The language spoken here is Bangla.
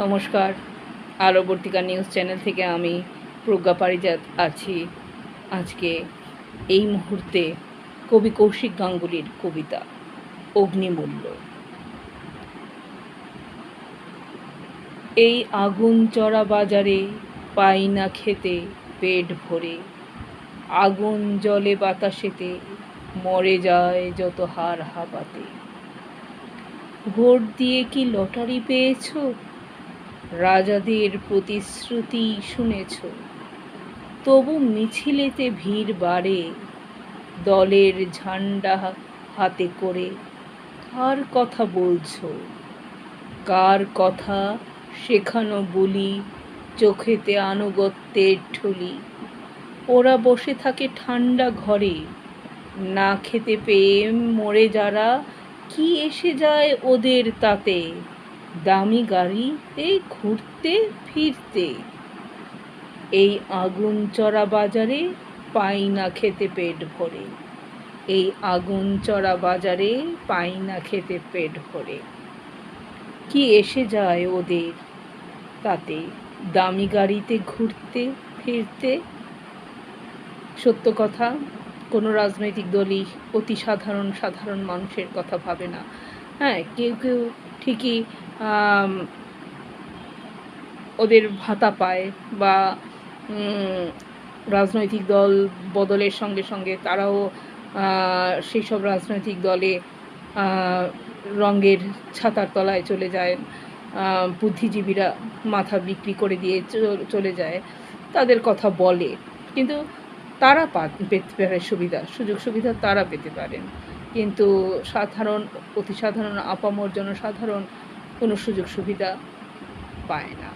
নমস্কার। আলোবর্তিকা নিউজ চ্যানেল থেকে আমি প্রজ্ঞা পারিজাত আছি। আজকে এই মুহূর্তে কবি কৌশিক গাঙ্গুলির কবিতা অগ্নিমূল্য। এই আগুন চড়া বাজারে পাই না খেতে পেট ভরে, আগুন জলে বাতাসেতে মরে যায় যত হাড় হাঁপাতে। ভোট দিয়ে কি লটারি পেয়েছ? রাজাদের প্রতিশ্রুতি শুনেছ, তবু মিছিলেতে ভিড় বাড়ে। দলের ঝান্ডা হাতে করে কার কথা বলছো? কার কথা শেখানো বলি, চোখেতে আনুগত্যের ঠুলি। ওরা বসে থাকে ঠান্ডা ঘরে, না খেতে পেয়ে মরে যারা, কি এসে যায় ওদের তাতে? দামি গাড়িতে ঘুরতে ফিরতে। এই আগুন চড়া বাজারে পাই না খেতে পেট ভরে। এই আগুন চড়া বাজারে পাই না খেতে পেট ভরে। কি এসে যায় ওদের তাতে? দামি গাড়িতে ঘুরতে ফিরতে। সত্য কথা, কোনো রাজনৈতিক দলই অতি সাধারণ মানুষের কথা ভাবে না। হ্যাঁ, কেউ কেউ ঠিকই ওদের ভাতা পায় বা রাজনৈতিক দল বদলের সঙ্গে সঙ্গে তারাও সেই সব রাজনৈতিক দলে রঙের ছাতার তলায় চলে যায়। বুদ্ধিজীবীরা মাথা বিক্রি করে দিয়ে চলে যায়, তাদের কথা বলে, কিন্তু তারা পেতে পারে সুযোগ সুবিধা তারা পেতে পারেন, কিন্তু অতি সাধারণ আপামর জনসাধারণ কোনো সুযোগ সুবিধা পায় না।